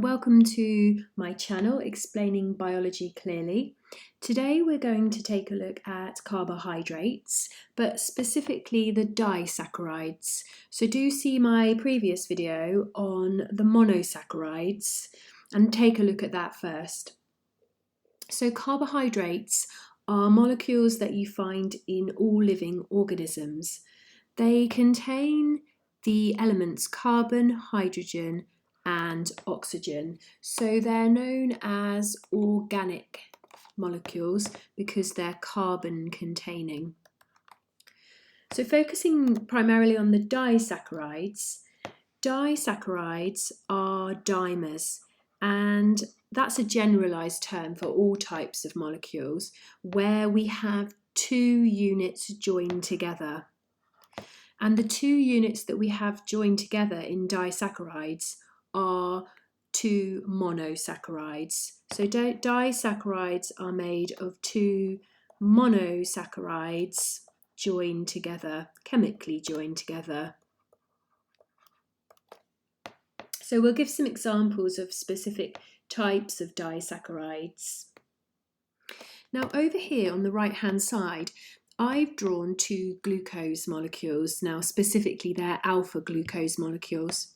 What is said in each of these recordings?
welcome to my channel Explaining Biology Clearly. Today we're going to take a look at carbohydrates, but specifically the disaccharides. So do see my previous video on the monosaccharides and take a look at that first. So carbohydrates are molecules that you find in all living organisms. They contain the elements carbon, hydrogen, and oxygen. So they're known as organic molecules because they're carbon containing. So focusing primarily on the disaccharides are dimers, and that's a generalized term for all types of molecules where we have two units joined together. And the two units that we have joined together in disaccharides are two monosaccharides. So disaccharides are made of two monosaccharides joined together, chemically joined together. So we'll give some examples of specific types of disaccharides. Now over here on the right hand side, I've drawn two glucose molecules. Now specifically they're alpha glucose molecules.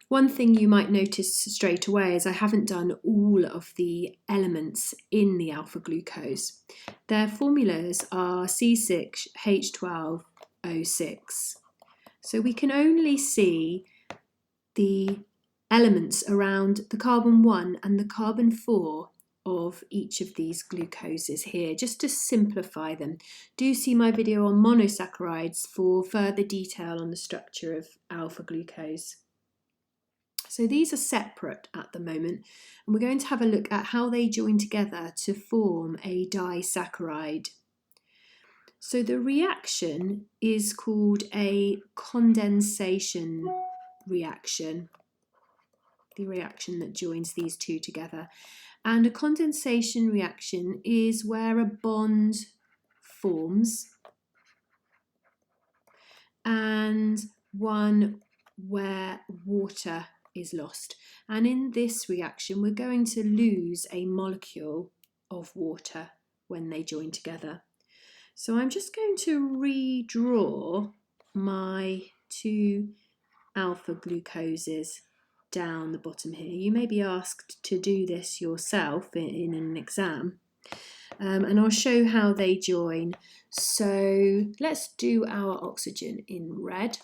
One thing you might notice straight away is I haven't done all of the elements in the alpha glucose. Their formulas are C6H12O6. So we can only see the elements around the carbon 1 and the carbon 4 of each of these glucoses here, just to simplify them. Do see my video on monosaccharides for further detail on the structure of alpha glucose. So these are separate at the moment, and we're going to have a look at how they join together to form a disaccharide. So the reaction is called a condensation reaction, the reaction that joins these two together. And a condensation reaction is where a bond forms and one where water is lost. And in this reaction, we're going to lose a molecule of water when they join together. So I'm just going to redraw my two alpha glucoses down the bottom here. You may be asked to do this yourself in an exam, and I'll show how they join. So let's do our oxygen in red.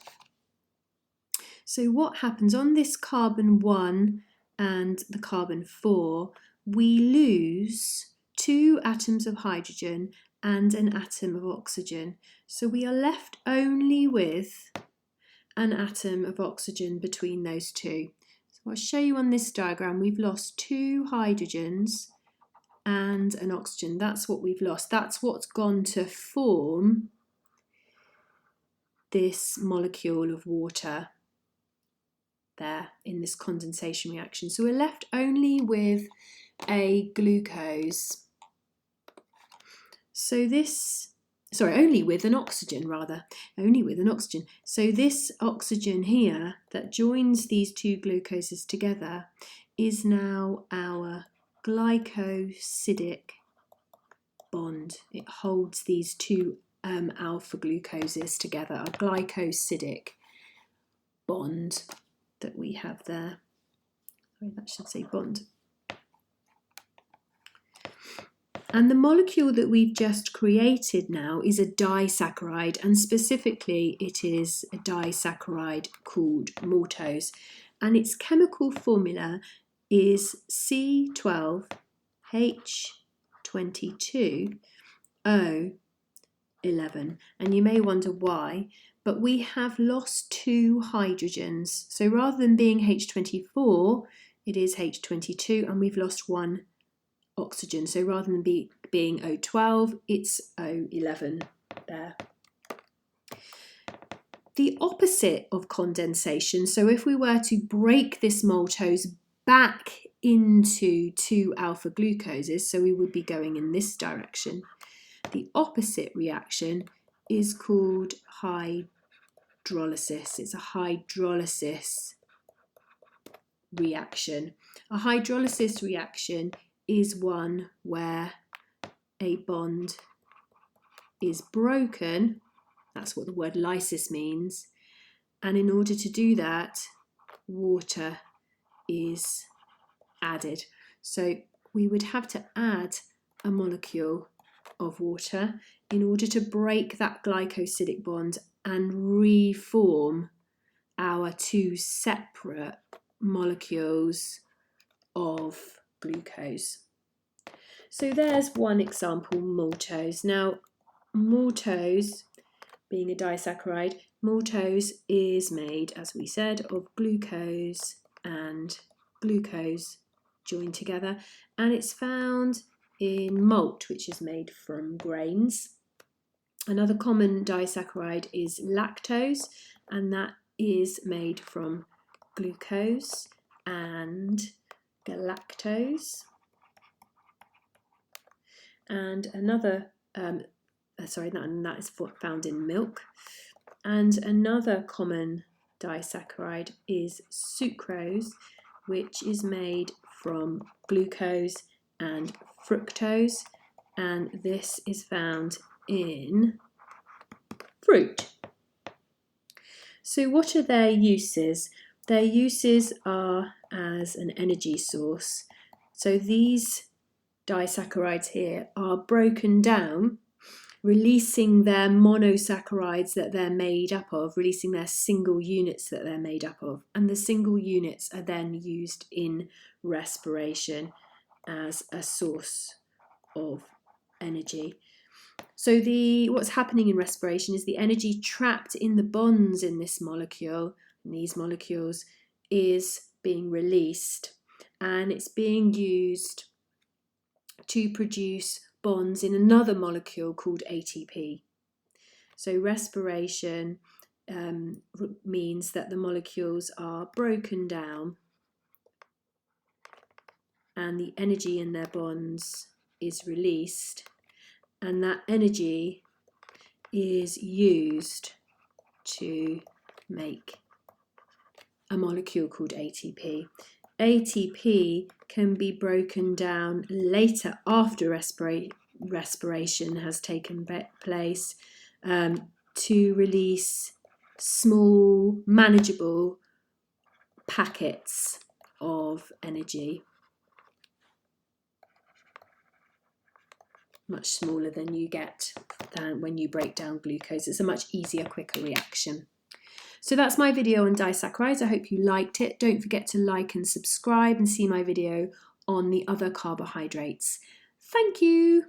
So what happens on this carbon 1 and the carbon 4, we lose two atoms of hydrogen and an atom of oxygen. So we are left only with an atom of oxygen between those two. So I'll show you on this diagram, we've lost two hydrogens and an oxygen. That's what we've lost. That's what's gone to form this molecule of water there in this condensation reaction. So we're left only with a glucose. So only with an oxygen rather, only with an oxygen. So this oxygen here that joins these two glucoses together is now our glycosidic bond. It holds these two alpha glucoses together, a glycosidic bond that we have there. Sorry, that should say bond. And the molecule that we've just created now is a disaccharide, and specifically it is a disaccharide called maltose, and its chemical formula is C12H22O11, and you may wonder why, but we have lost two hydrogens. So rather than being H24, it is H22, and we've lost one oxygen. So rather than being O12, it's O11 there. The opposite of condensation, so if we were to break this maltose back into two alpha glucoses, so we would be going in this direction, the opposite reaction is called hydrolysis. It's a hydrolysis reaction. A hydrolysis reaction is one where a bond is broken. That's what the word lysis means. And in order to do that, water is added. So we would have to add a molecule of water in order to break that glycosidic bond and reform our two separate molecules of glucose. So there's one example, maltose. Now, maltose, being a disaccharide, maltose is made, as we said, of glucose and glucose joined together, and it's found in malt, which is made from grains. Another common disaccharide is lactose, and that is made from glucose and galactose. And another, that is found in milk. And another common disaccharide is sucrose, which is made from glucose and fructose, and this is found in fruit. So what are their uses? Their uses are as an energy source. So these disaccharides here are broken down, releasing their monosaccharides that they're made up of, releasing their single units that they're made up of, and the single units are then used in respiration as a source of energy. So what's happening in respiration is the energy trapped in the bonds in this molecule, in these molecules, is being released, and it's being used to produce bonds in another molecule called ATP. So respiration means that the molecules are broken down and the energy in their bonds is released, and that energy is used to make a molecule called ATP. ATP can be broken down later after respiration has taken place to release small, manageable packets of energy, much smaller than you get when you break down glucose. It's a much easier, quicker reaction. So that's my video on disaccharides. I hope you liked it. Don't forget to like and subscribe and see my video on the other carbohydrates. Thank you.